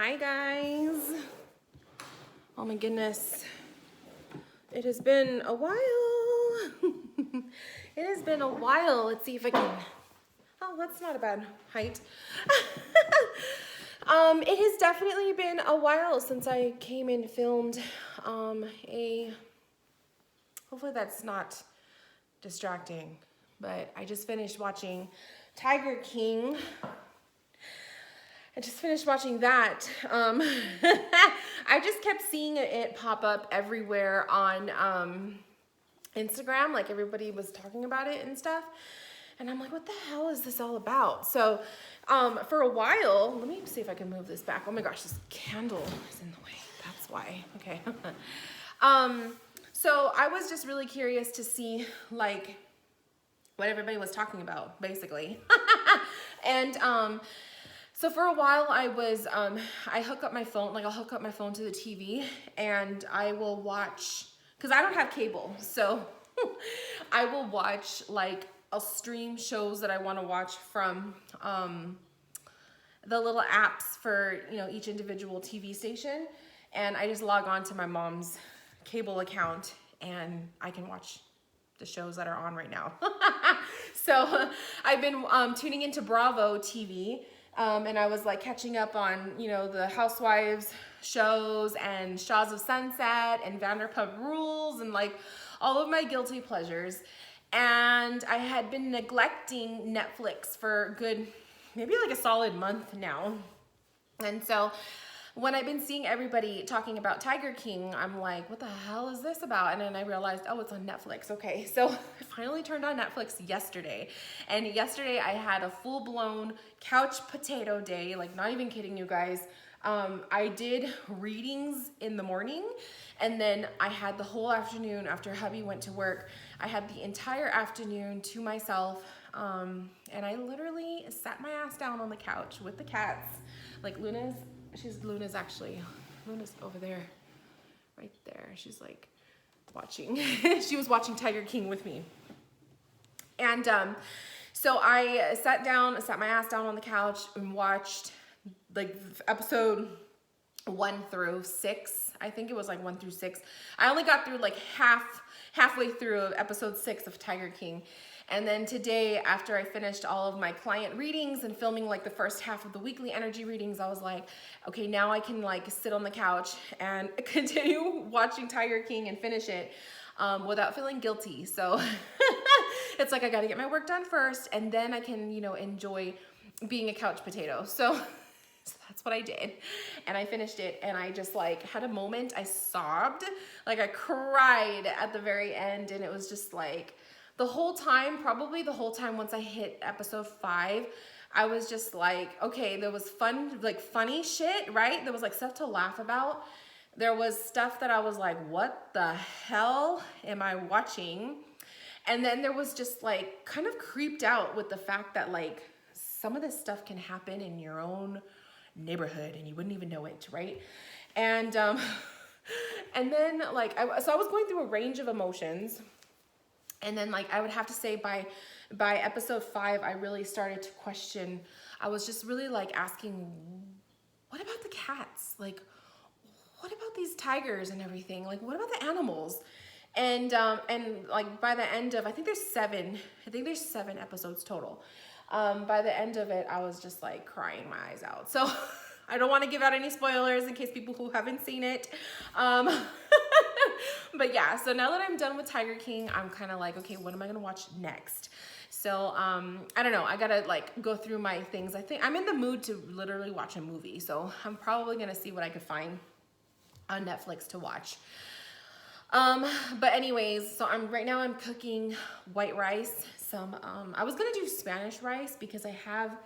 Hi guys. Oh my goodness. It has been a while. It has been a while. Let's see if I can. Oh, that's not a bad height. It has definitely been a while since I came and filmed hopefully that's not distracting, but I just finished watching Tiger King. I just finished watching that. I just kept seeing it pop up everywhere on Instagram, like everybody was talking about it and stuff. And I'm like, what the hell is this all about? So for a while, let me see if I can move this back. Oh my gosh, this candle is in the way. That's why. Okay. So I was just really curious to see like what everybody was talking about, basically. And so for a while I was, I hook up my phone, like I'll hook up my phone to the TV and I will watch, cause I don't have cable. So I will watch like, I'll stream shows that I want to watch from, the little apps for, you know, each individual TV station. And I just log on to my mom's cable account and I can watch the shows that are on right now. So I've been tuning into Bravo TV. And I was like catching up on, you know, the Housewives shows and Shaws of Sunset and Vanderpump Rules and like all of my guilty pleasures. And I had been neglecting Netflix for good, maybe like a solid month now. And so when I've been seeing everybody talking about Tiger King, I'm like, what the hell is this about? And then I realized, oh, it's on Netflix. Okay, so I finally turned on Netflix yesterday. And yesterday I had a full-blown couch potato day, like not even kidding you guys. I did readings in the morning, and then I had the whole afternoon after hubby went to work. I had the entire afternoon to myself, and I literally sat my ass down on the couch with the cats. Like Luna's over there, right there. She's like watching. She was watching Tiger King with me. And so I sat my ass down on the couch and watched like episode 1 through 6. I think it was like 1 through 6. I only got through like halfway through of episode 6 of Tiger King. And then today, after I finished all of my client readings and filming like the first half of the weekly energy readings, I was like, okay, now I can like sit on the couch and continue watching Tiger King and finish it without feeling guilty. So it's like I got to get my work done first, and then I can, you know, enjoy being a couch potato. So that's what I did. And I finished it, and I just like had a moment. I sobbed, like I cried at the very end, and it was just like, probably the whole time once I hit episode 5, I was just like, okay, there was funny shit, right? There was like stuff to laugh about. There was stuff that I was like, what the hell am I watching? And then there was just like kind of creeped out with the fact that like some of this stuff can happen in your own neighborhood and you wouldn't even know it, right? And and then like I was going through a range of emotions. And then like I would have to say by episode 5, I really started to question. I was just really like asking, what about the cats? Like, what about these tigers and everything? Like, what about the animals? And like by the end of, I think there's 7 episodes total. By the end of it, I was just like crying my eyes out. So I don't want to give out any spoilers in case people who haven't seen it. But yeah, so now that I'm done with Tiger King, I'm kind of like, okay, what am I gonna watch next? So I don't know, I gotta like go through my things. I think I'm in the mood to literally watch a movie, so I'm probably gonna see what I could find on Netflix to watch. But anyways, so right now I'm cooking white rice. I was gonna do Spanish rice because I have.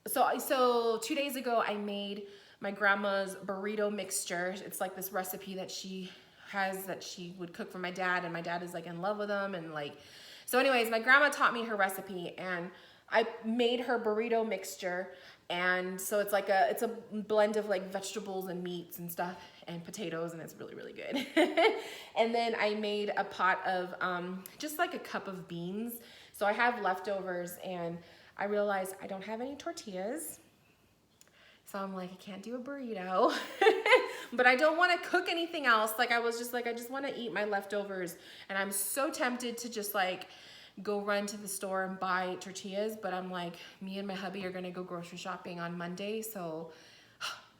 So 2 days ago I made my grandma's burrito mixture. It's like this recipe that she has that she would cook for my dad, and my dad is like in love with them, and like, so anyways, my grandma taught me her recipe and I made her burrito mixture. And so it's like it's a blend of like vegetables and meats and stuff and potatoes, and it's really, really good. And then I made a pot of just like a cup of beans. So I have leftovers, and I realized I don't have any tortillas. So I'm like, I can't do a burrito, but I don't want to cook anything else. Like I was just like, I just want to eat my leftovers. And I'm so tempted to just like go run to the store and buy tortillas. But I'm like, me and my hubby are going to go grocery shopping on Monday. So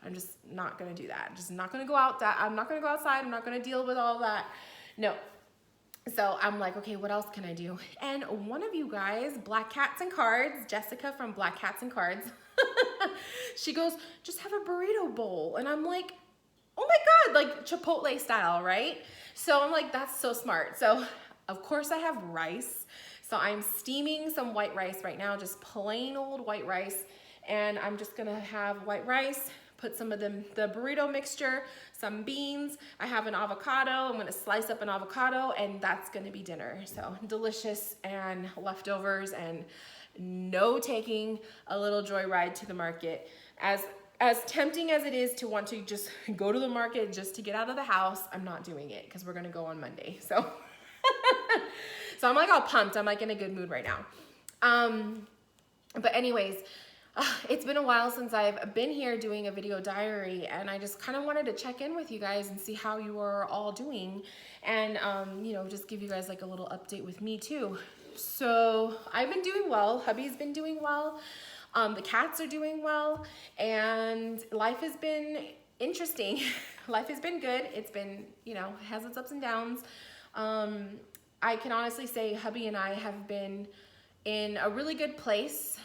I'm just not going to do that. I'm just not going to go out. I'm not going to go outside. I'm not going to deal with all that. No. So I'm like, okay, what else can I do? And one of you guys, Black Cats and Cards, Jessica from Black Cats and Cards, she goes, just have a burrito bowl. And I'm like, oh my God, like Chipotle style, right? So I'm like, that's so smart. So of course I have rice. So I'm steaming some white rice right now, just plain old white rice. And I'm just gonna have white rice, put some of the burrito mixture, some beans. I have an avocado. I'm gonna slice up an avocado and that's gonna be dinner. So delicious and leftovers and no taking a little joyride to the market. As tempting as it is to want to just go to the market just to get out of the house, I'm not doing it because we're gonna go on Monday. So, so I'm like all pumped. I'm like in a good mood right now. But anyways, it's been a while since I've been here doing a video diary, and I just kind of wanted to check in with you guys and see how you are all doing, and you know, just give you guys like a little update with me too. So I've been doing well. Hubby's been doing well. The cats are doing well, and life has been interesting. Life has been good. It's been, you know, has its ups and downs. I can honestly say hubby and I have been in a really good place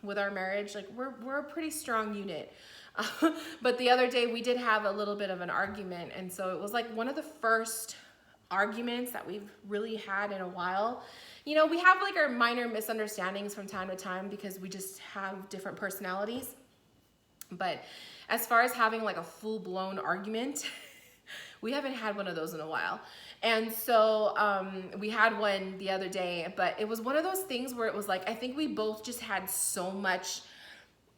with our marriage. Like we're a pretty strong unit. But the other day we did have a little bit of an argument, and so it was like one of the first arguments that we've really had in a while. You know, we have like our minor misunderstandings from time to time because we just have different personalities. But as far as having like a full-blown argument, we haven't had one of those in a while. And so we had one the other day, but it was one of those things where it was like, I think we both just had so much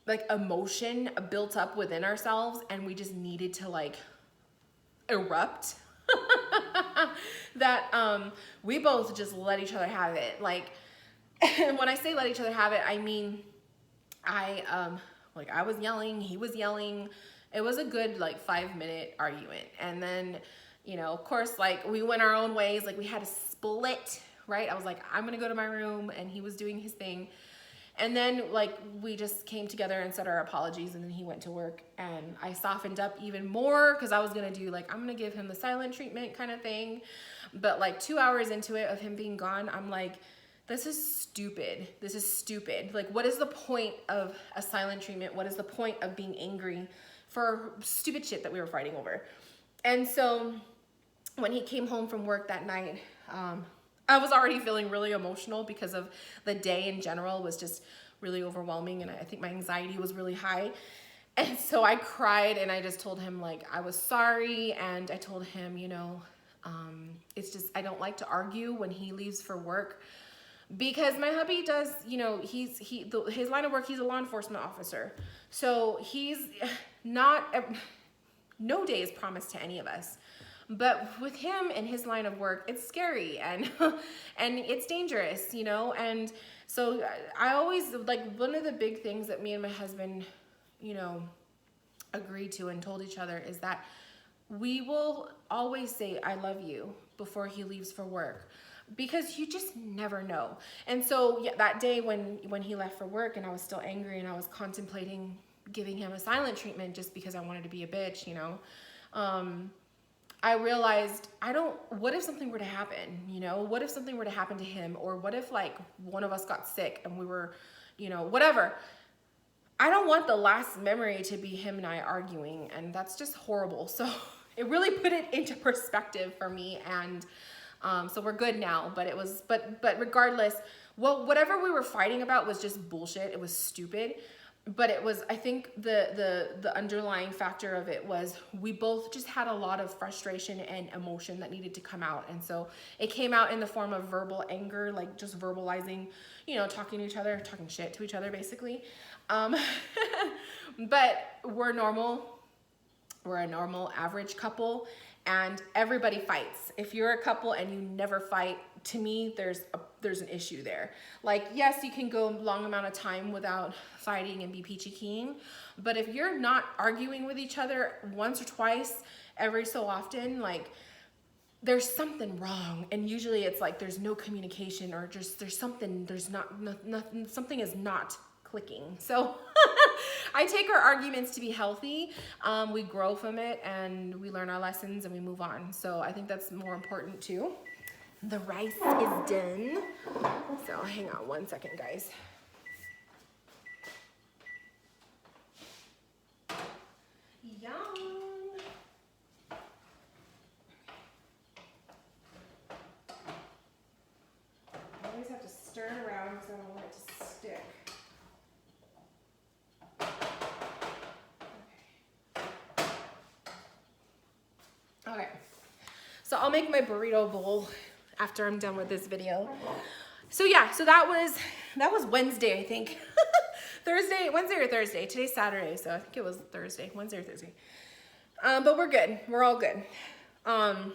like emotion built up within ourselves, and we just needed to like erupt. That we both just let each other have it. Like, when I say let each other have it, I mean, I was yelling, he was yelling. It was a good like 5-minute argument. And then, you know, of course, like we went our own ways. Like we had a split, right? I was like, I'm gonna go to my room, and he was doing his thing. And then like we just came together and said our apologies, and then he went to work, and I softened up even more because I was gonna do like, I'm gonna give him the silent treatment kind of thing. But like 2 hours into it of him being gone, I'm like, this is stupid. This is stupid. Like, what is the point of a silent treatment? What is the point of being angry for stupid shit that we were fighting over? And so when he came home from work that night, I was already feeling really emotional because of the day in general was just really overwhelming, and I think my anxiety was really high. And so I cried, and I just told him like I was sorry, and I told him, you know, it's just I don't like to argue when he leaves for work, because my hubby does, you know, his line of work, he's a law enforcement officer. So he's not, no day is promised to any of us. But with him and his line of work, it's scary and and it's dangerous, you know? And so I always, like, one of the big things that me and my husband, you know, agreed to and told each other is that we will always say, I love you, before he leaves for work, because you just never know. And so yeah, that day when he left for work and I was still angry and I was contemplating giving him a silent treatment just because I wanted to be a bitch, you know, I realized what if something were to happen, you know, what if something were to happen to him, or what if like one of us got sick and we were, you know, whatever. I don't want the last memory to be him and I arguing, and that's just horrible. So it really put it into perspective for me, and so we're good now. But it was, but regardless, well, whatever we were fighting about was just bullshit. It was stupid. But it was, I think the underlying factor of it was we both just had a lot of frustration and emotion that needed to come out. And so it came out in the form of verbal anger, like just verbalizing, you know, talking to each other, talking shit to each other, basically. But we're normal. We're a normal average couple, and everybody fights. If you're a couple and you never fight, to me, there's an issue there. Like, yes, you can go a long amount of time without fighting and be peachy keen, but if you're not arguing with each other once or twice every so often, like, there's something wrong. And usually it's like there's no communication, or just something is not clicking. So I take our arguments to be healthy. We grow from it and we learn our lessons and we move on. So I think that's more important too. The rice is done. So hang on one second, guys. Yum. I always have to stir it around because I don't want it to stick. Okay, so I'll make my burrito bowl after I'm done with this video. So yeah, so that was Wednesday, I think. Wednesday or Thursday. Today's Saturday, so I think it was Thursday, Wednesday or Thursday. But we're good. We're all good. And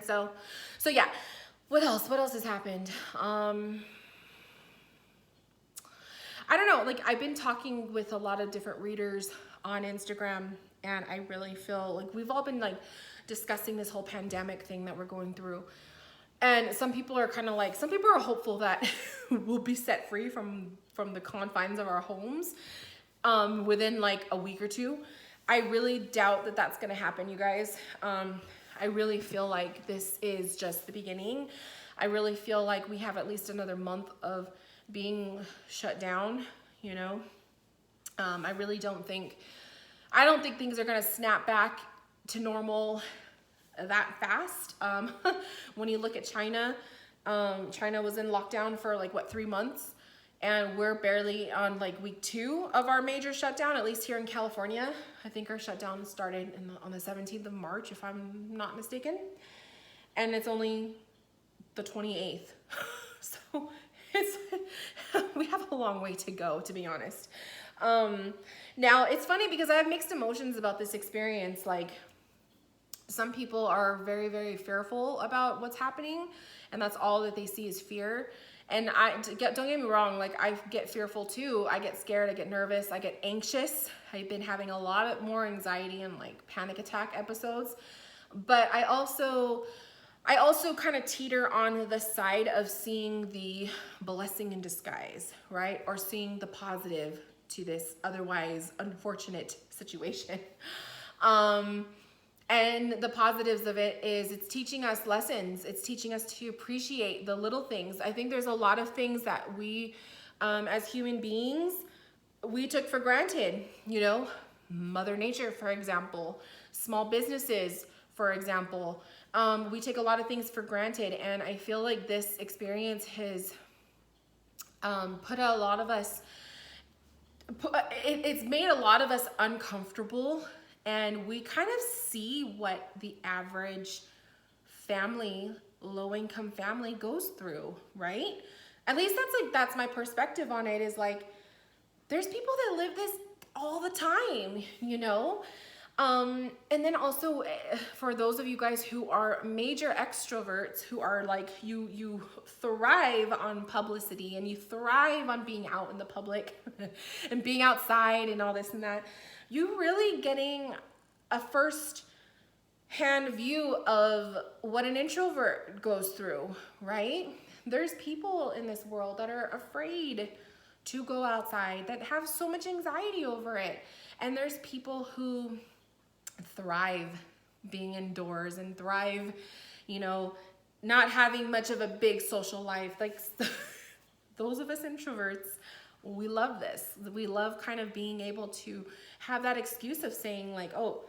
so yeah. What else has happened? I don't know. Like, I've been talking with a lot of different readers on Instagram, and I really feel like we've all been like discussing this whole pandemic thing that we're going through. And some people are kind of like, some people are hopeful that we'll be set free from the confines of our homes within like a week or two. I really doubt that that's going to happen, you guys. I really feel like this is just the beginning. I really feel like we have at least another month of being shut down, you know. I don't think things are going to snap back to normal that fast. When you look at China, China was in lockdown for like, what, 3 months? And we're barely on like week 2 of our major shutdown, at least here in California. I think our shutdown started on the 17th of March, if I'm not mistaken. And it's only the 28th. So we have a long way to go, to be honest. Now, it's funny because I have mixed emotions about this experience. Like, some people are very, very fearful about what's happening, and that's all that they see is fear. And don't get me wrong, like, I get fearful too. I get scared, I get nervous, I get anxious. I've been having a lot more anxiety and like panic attack episodes. But I also kind of teeter on the side of seeing the blessing in disguise, right? Or seeing the positive to this otherwise unfortunate situation. And the positives of it is it's teaching us lessons. It's teaching us to appreciate the little things. I think there's a lot of things that we, as human beings, we took for granted. You know, Mother Nature, for example, small businesses, for example. We take a lot of things for granted. And I feel like this experience has put a lot of us, it's made a lot of us uncomfortable. And we kind of see what the average family, low-income family goes through, right? At least that's my perspective on it, is like, there's people that live this all the time, you know? And then also, for those of you guys who are major extroverts, who are like, you thrive on publicity and you thrive on being out in the public and being outside and all this and that, you really getting a first-hand view of what an introvert goes through, right? There's people in this world that are afraid to go outside, that have so much anxiety over it. And there's people who thrive being indoors and thrive, you know, not having much of a big social life. Like, those of us introverts, we love this. We love kind of being able to have that excuse of saying like, oh,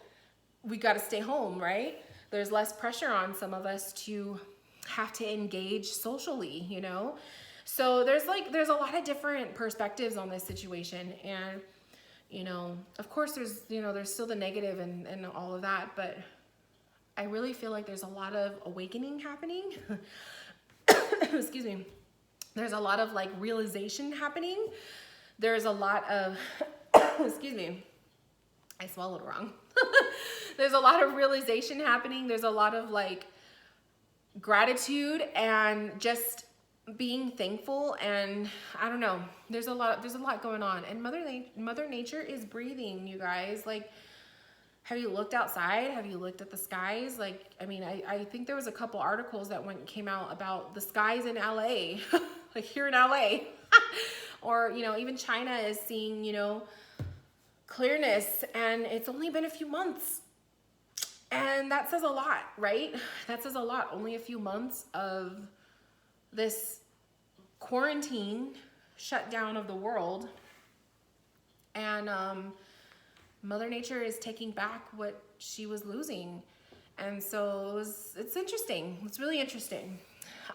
we got to stay home, right? There's less pressure on some of us to have to engage socially, you know? So there's a lot of different perspectives on this situation. And, you know, of course there's still the negative and all of that, but I really feel like there's a lot of awakening happening. Excuse me. There's a lot of like realization happening. There's a lot of, excuse me, I swallowed wrong. There's a lot of realization happening. There's a lot of like gratitude and just being thankful. And I don't know, there's a lot going on, and Mother Nature is breathing, you guys. Like, have you looked outside? Have you looked at the skies? Like, I mean, I think there was a couple articles that came out about the skies in LA, like here in LA, or, you know, even China is seeing, you know, clearness, and it's only been a few months. And that says a lot, right? That says a lot. Only a few months of this quarantine shutdown of the world. And Mother Nature is taking back what she was losing. And so it's interesting. It's really interesting.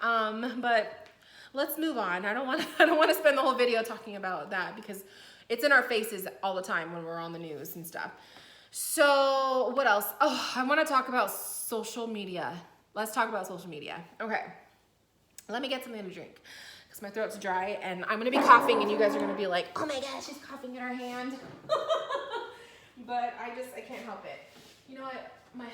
But let's move on. I don't want to spend the whole video talking about that, because it's in our faces all the time when we're on the news and stuff. So what else? Oh, I want to talk about social media. Let's talk about social media. Okay. Let me get something to drink because my throat's dry, and I'm going to be coughing, and you guys are going to be like, oh my gosh, she's coughing in her hand. But I can't help it. You know what? My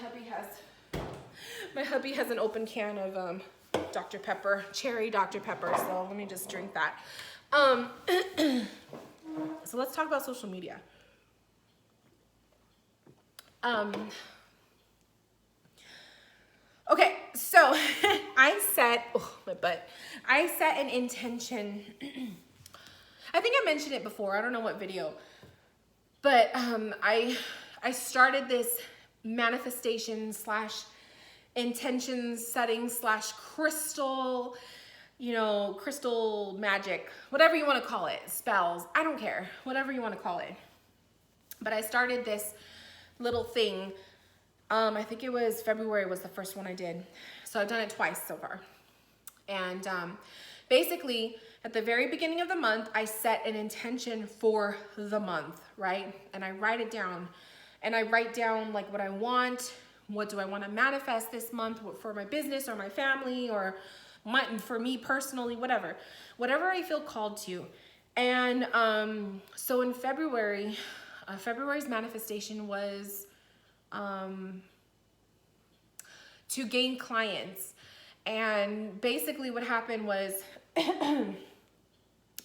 hubby has an open can of Dr. Pepper, cherry Dr. Pepper. So let me just drink that. So let's talk about social media. Okay, so I set an intention. I think I mentioned it before. I don't know what video, but I started this manifestation / intention setting / crystal, you know, crystal magic, whatever you want to call it, spells. I don't care, whatever you want to call it. But I started this little thing. I think it was February was the first one I did. So I've done it twice so far. And basically, at the very beginning of the month, I set an intention for the month, right? And I write it down. And I write down like what I want. What do I want to manifest this month for my business or my family or for me personally, whatever. Whatever I feel called to. And so in February, February's manifestation was to gain clients. And basically what happened was I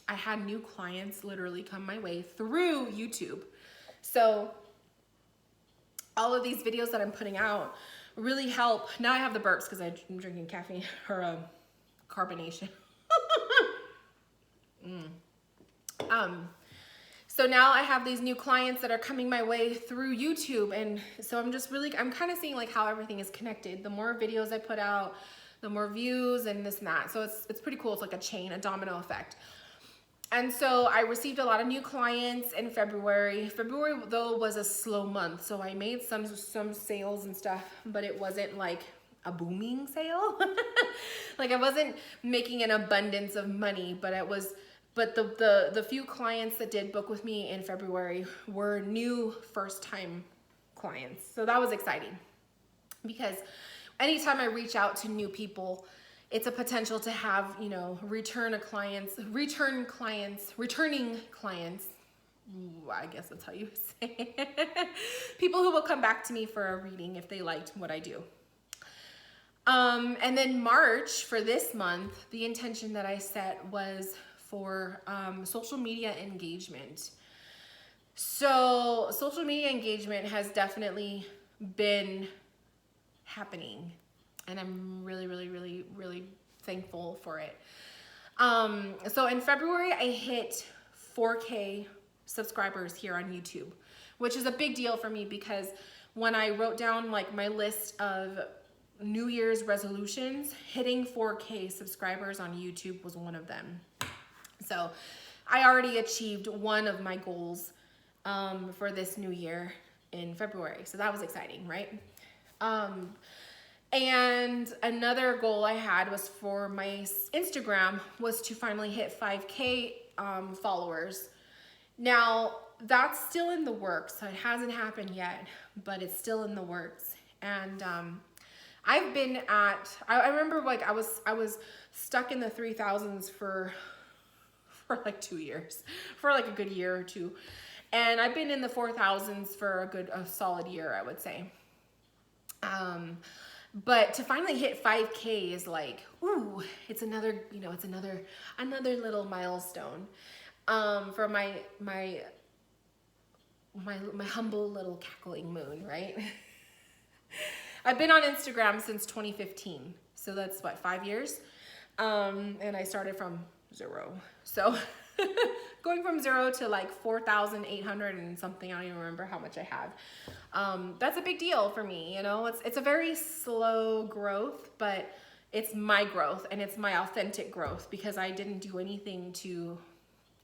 had new clients literally come my way through YouTube. So all of these videos that I'm putting out really help. Now I have the burps because I'm drinking caffeine or carbonation. So now I have these new clients that are coming my way through YouTube. And so I'm kind of seeing like how everything is connected. The more videos I put out, the more views and this and that. So it's pretty cool. It's like a chain, a domino effect. And so I received a lot of new clients in February. February though was a slow month. So I made some sales and stuff, but it wasn't like a booming sale. Like I wasn't making an abundance of money, but the few clients that did book with me in February were new first-time clients. So that was exciting because anytime I reach out to new people, it's a potential to have, you know, returning clients. Ooh, I guess that's how you say it. People who will come back to me for a reading if they liked what I do. And then March for this month, the intention that I set was for social media engagement. So social media engagement has definitely been happening, and I'm really, really, really, really thankful for it. So in February, I hit 4K subscribers here on YouTube, which is a big deal for me because when I wrote down like my list of New Year's resolutions, hitting 4K subscribers on YouTube was one of them. So I already achieved one of my goals for this new year in February. So that was exciting, right? And another goal I had was for my Instagram was to finally hit 5K followers. Now that's still in the works. So it hasn't happened yet, but it's still in the works. And I've been at, I remember like I was stuck in the 3,000s for like 2 years, for like a good year or two. And I've been in the 4,000s for a solid year, I would say. But to finally hit 5K is like, ooh, it's another, it's another little milestone for my humble little cackling moon, right? I've been on Instagram since 2015. So that's what, 5 years? And I started from 0. So going from 0 to like 4,800 and something, I don't even remember how much I have. That's a big deal for me, it's a very slow growth, but it's my growth and it's my authentic growth because I didn't do anything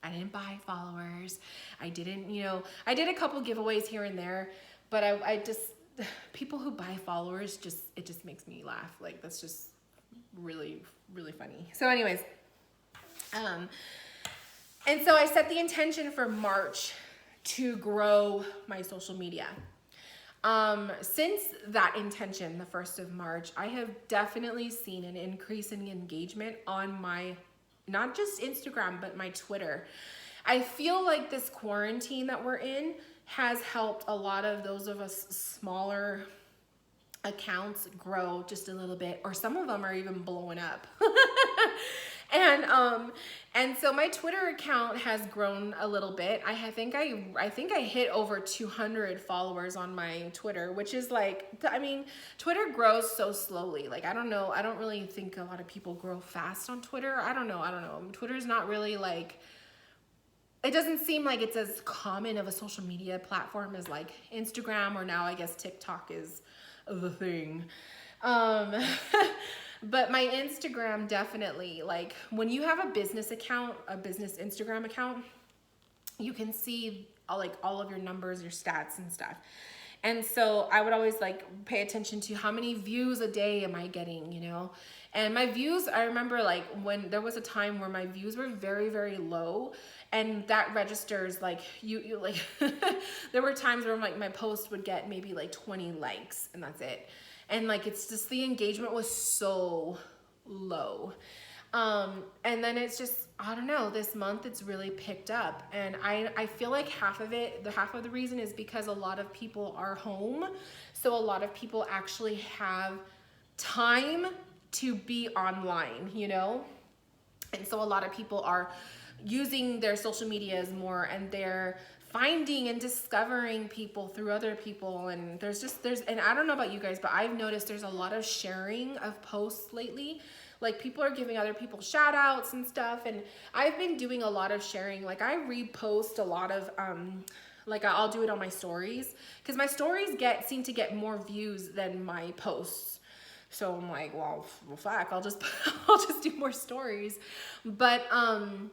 I didn't buy followers. I didn't, I did a couple giveaways here and there, but I just, people who buy followers, it just makes me laugh. Like, that's just really, really funny. So anyways, and so I set the intention for March to grow my social media. Since that intention, the 1st of March, I have definitely seen an increase in engagement on my, not just Instagram, but my Twitter. I feel like this quarantine that we're in has helped a lot of those of us smaller accounts grow just a little bit, or some of them are even blowing up. And so my Twitter account has grown a little bit. I think I hit over 200 followers on my Twitter, which is like, Twitter grows so slowly. Like, I don't know. I don't really think a lot of people grow fast on Twitter. I don't know. Twitter's not really like, it doesn't seem like it's as common of a social media platform as like Instagram, or now I guess TikTok is the thing. But my Instagram definitely, like, when you have a business account, a business Instagram account, you can see all of your numbers, your stats and stuff. And so I would always like pay attention to how many views a day am I getting, and my views, I remember like when there was a time where my views were very, very low, and that registers like you like, there were times where like my post would get maybe like 20 likes and that's it. And like, it's just, the engagement was so low. And then it's just, I don't know, this month it's really picked up. And I feel like half of the reason is because a lot of people are home. So a lot of people actually have time to be online, And so a lot of people are using their social medias more, and they're finding and discovering people through other people. And and I don't know about you guys, but I've noticed there's a lot of sharing of posts lately. Like, people are giving other people shout outs and stuff. And I've been doing a lot of sharing. Like, I repost a lot of, like, I'll do it on my stories, because my stories seem to get more views than my posts. So I'm like, well, fuck, I'll just do more stories. But, on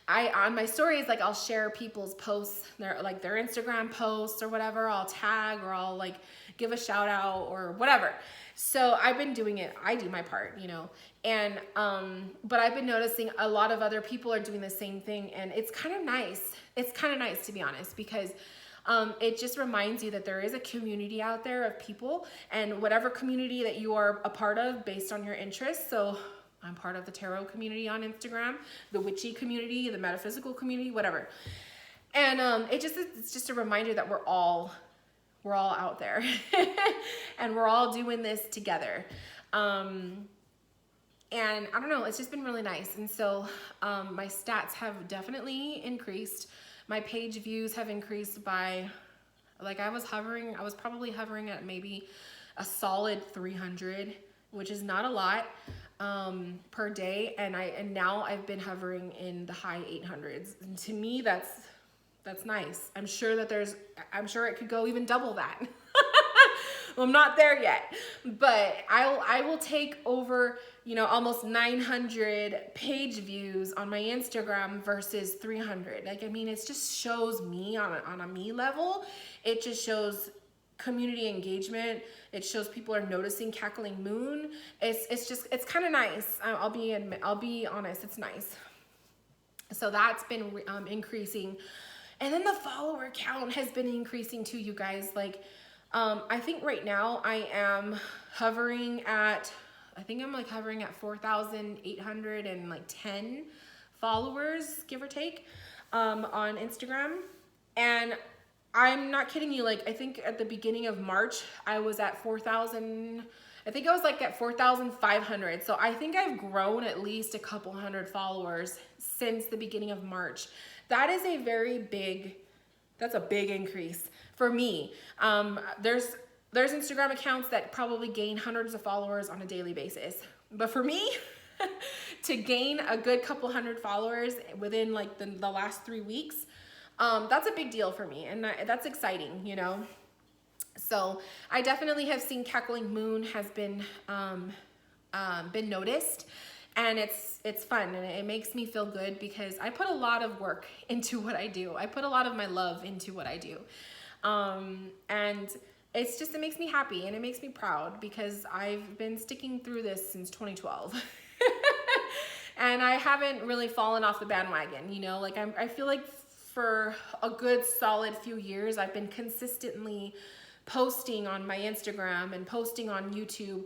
my stories, like, I'll share people's posts, their Instagram posts or whatever. I'll tag, or I'll like give a shout out or whatever. So I've been doing it. I do my part, and, but I've been noticing a lot of other people are doing the same thing, and it's kind of nice. It's kind of nice, to be honest, because it just reminds you that there is a community out there of people, and whatever community that you are a part of based on your interests. So I'm part of the tarot community on Instagram, the witchy community, the metaphysical community, whatever. And it's just a reminder that we're all out there and we're all doing this together. And I don't know, it's just been really nice. And so my stats have definitely increased. My page views have increased by, like, I was probably hovering at maybe a solid 300, which is not a lot per day, and now I've been hovering in the high 800s. And to me, that's nice. I'm sure it could go even double that. Well, I'm not there yet, but I will take over, almost 900 page views on my Instagram versus 300. Like, it just shows me on a me level. It just shows community engagement. It shows people are noticing Cackling Moon. It's kind of nice. I'll be honest, it's nice. So that's been increasing. And then the follower count has been increasing too, you guys. Like, I think right now I am hovering at 4,810 followers, give or take, on Instagram. And I'm not kidding you. Like, I think at the beginning of March, I was at 4,000. I think I was like at 4,500. So I think I've grown at least a couple hundred followers since the beginning of March. That is a very big, that's a big increase for me. There's Instagram accounts that probably gain hundreds of followers on a daily basis. But for me, to gain a good couple hundred followers within like the last 3 weeks, that's a big deal for me, and that's exciting, you know. So I definitely have seen Cackling Moon has been noticed, and it's fun, and it makes me feel good because I put a lot of work into what I do. I put a lot of my love into what I do, and it makes me happy and it makes me proud because I've been sticking through this since 2012. And I haven't really fallen off the bandwagon, you know. Like, I feel like for a good solid few years, I've been consistently posting on my Instagram and posting on YouTube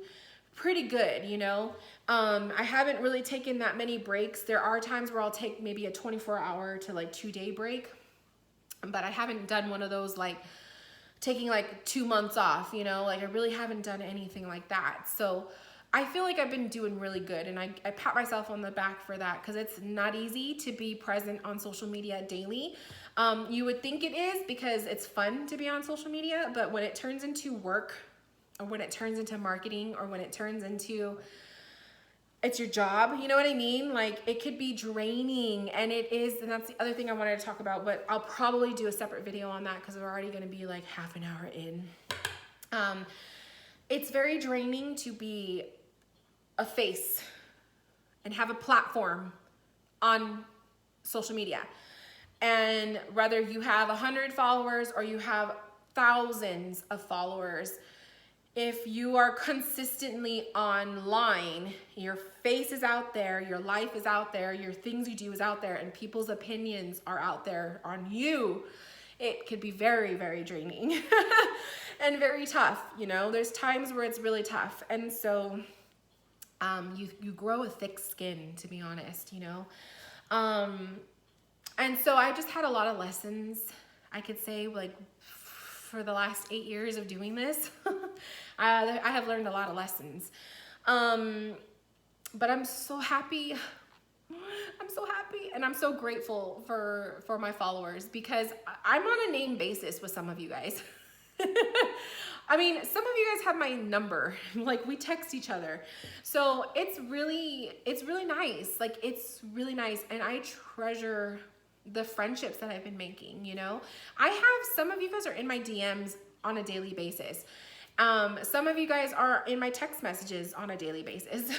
pretty good, you know. I haven't really taken that many breaks. There are times where I'll take maybe a 24-hour to like 2-day break, but I haven't done one of those like taking like 2 months off, you know. Like, I really haven't done anything like that. So I feel like I've been doing really good, and I pat myself on the back for that because it's not easy to be present on social media daily. You would think it is because it's fun to be on social media, but when it turns into work, or when it turns into marketing, or when it turns into it's your job, you know what I mean? Like, it could be draining, and it is, and that's the other thing I wanted to talk about, but I'll probably do a separate video on that because we're already going to be like half an hour in. It's very draining to be a face and have a platform on social media. And whether you have 100 followers or you have thousands of followers, if you are consistently online, your face is out there, your life is out there, your things you do is out there, and people's opinions are out there on you, it could be very, very draining and very tough. You know, there's times where it's really tough. And so you grow a thick skin, to be honest, you know. And so I just had a lot of lessons, I could say, like, for the last 8 years of doing this. I have learned a lot of lessons. But I'm so happy. I'm so happy, and I'm so grateful for my followers because I'm on a name basis with some of you guys. I mean, some of you guys have my number, like we text each other. So it's really nice. Like, it's really nice. And I treasure the friendships that I've been making, you know. Some of you guys are in my DMs on a daily basis. Some of you guys are in my text messages on a daily basis.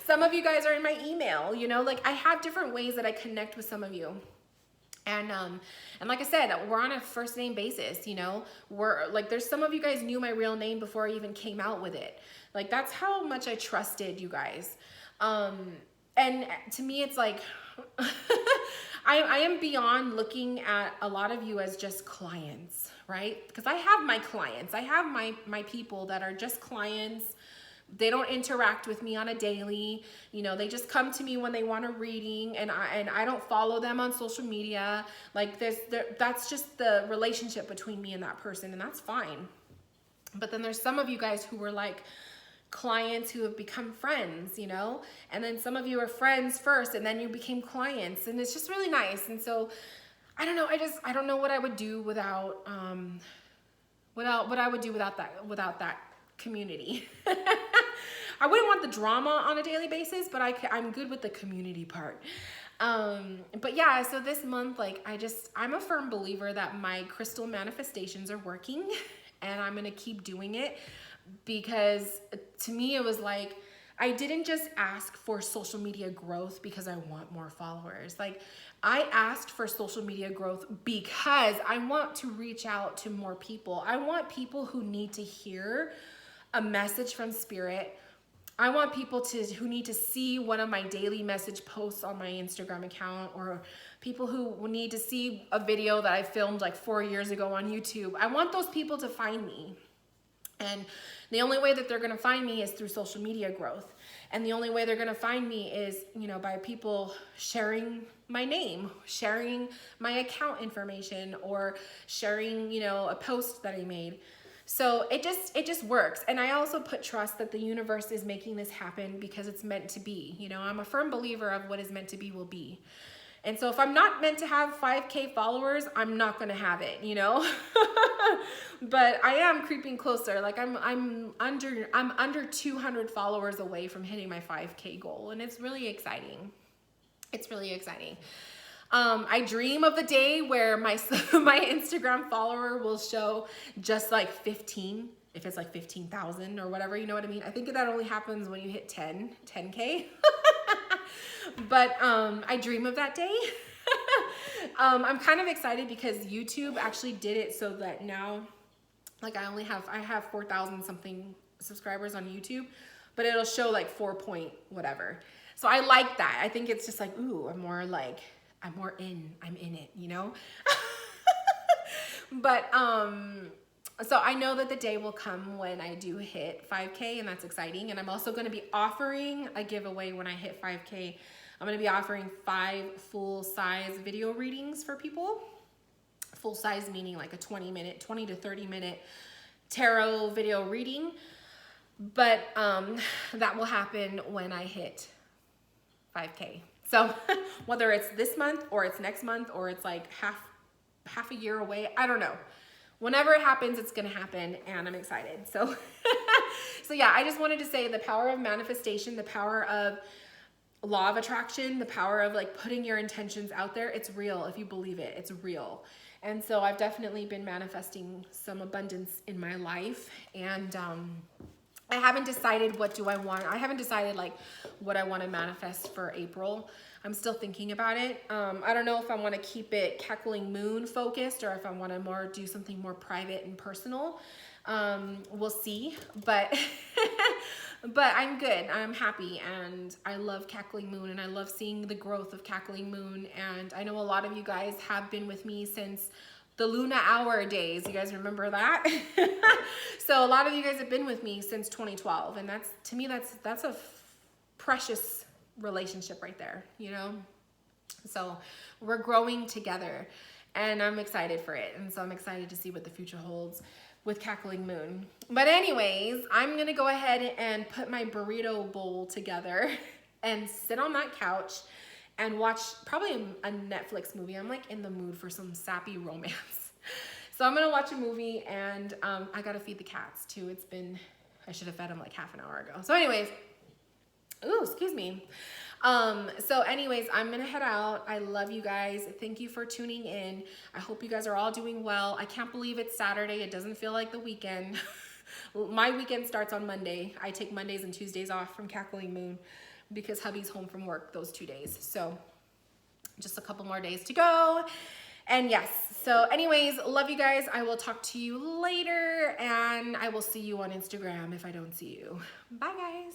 Some of you guys are in my email, you know, like I have different ways that I connect with some of you. And like I said, we're on a first name basis, you know. We're like, there's some of you guys knew my real name before I even came out with it. Like, that's how much I trusted you guys. And to me, it's like, I am beyond looking at a lot of you as just clients, right? Because I have my clients. I have my people that are just clients. They don't interact with me on a daily, you know, they just come to me when they want a reading, and I don't follow them on social media. Like, that's just the relationship between me and that person, and that's fine. But then there's some of you guys who were like clients who have become friends, you know, and then some of you are friends first and then you became clients, and it's just really nice. And so I don't know, I don't know what I would do without that community. I wouldn't want the drama on a daily basis, but I'm good with the community part. But yeah, so this month, like, I'm a firm believer that my crystal manifestations are working, and I'm gonna keep doing it, because to me it was like, I didn't just ask for social media growth because I want more followers. Like, I asked for social media growth because I want to reach out to more people. I want people who need to hear a message from Spirit. I want people who need to see one of my daily message posts on my Instagram account, or people who need to see a video that I filmed like 4 years ago on YouTube. I want those people to find me. And the only way that they're going to find me is through social media growth. And the only way they're going to find me is, you know, by people sharing my name, sharing my account information, or sharing, you know, a post that I made. So it just works. And I also put trust that the universe is making this happen because it's meant to be. You know, I'm a firm believer of what is meant to be will be. And so if I'm not meant to have 5K followers, I'm not going to have it, you know? But I am creeping closer. Like I'm under 200 followers away from hitting my 5K goal, and it's really exciting. It's really exciting. I dream of the day where my Instagram follower will show just like 15, if it's like 15,000 or whatever, you know what I mean? I think that only happens when you hit 10K. But I dream of that day. I'm kind of excited because YouTube actually did it so that now, like I have 4,000 something subscribers on YouTube, but it'll show like 4 point whatever. So I like that. I think it's just like, ooh, I'm in it, you know? But so I know that the day will come when I do hit 5K, and that's exciting. And I'm also going to be offering a giveaway when I hit 5K. I'm going to be offering 5 full-size video readings for people. Full size meaning like a 20 to 30 minute tarot video reading. But that will happen when I hit 5K. So whether it's this month or it's next month or it's like half a year away, I don't know. Whenever it happens, it's going to happen, and I'm excited. So so yeah, I just wanted to say the power of manifestation, the power of law of attraction, the power of like putting your intentions out there. It's real. If you believe it, it's real. And so I've definitely been manifesting some abundance in my life, and I haven't decided what do I want. I haven't decided like what I want to manifest for April. I'm still thinking about it. I don't know if I want to keep it Cackling Moon focused or if I want to do something more private and personal. We'll see, but but I'm good. I'm happy, and I love Cackling Moon, and I love seeing the growth of Cackling Moon. And I know a lot of you guys have been with me since the Luna Hour days. You guys remember that? So a lot of you guys have been with me since 2012, and that's, to me, that's a precious relationship right there, you know? So we're growing together, and I'm excited for it. And so I'm excited to see what the future holds with Cackling Moon. But anyways, I'm gonna go ahead and put my burrito bowl together and sit on that couch and watch probably a Netflix movie. I'm like in the mood for some sappy romance. So I'm gonna watch a movie, and I gotta feed the cats too. I should have fed them like half an hour ago. So anyways, ooh, excuse me. So anyways, I'm gonna head out. I love you guys. Thank you for tuning in. I hope you guys are all doing well. I can't believe it's Saturday. It doesn't feel like the weekend. My weekend starts on Monday. I take Mondays and Tuesdays off from Cackling Moon because hubby's home from work those 2 days. So just a couple more days to go. And yes, so anyways, love you guys. I will talk to you later, and I will see you on Instagram if I don't see you. Bye guys.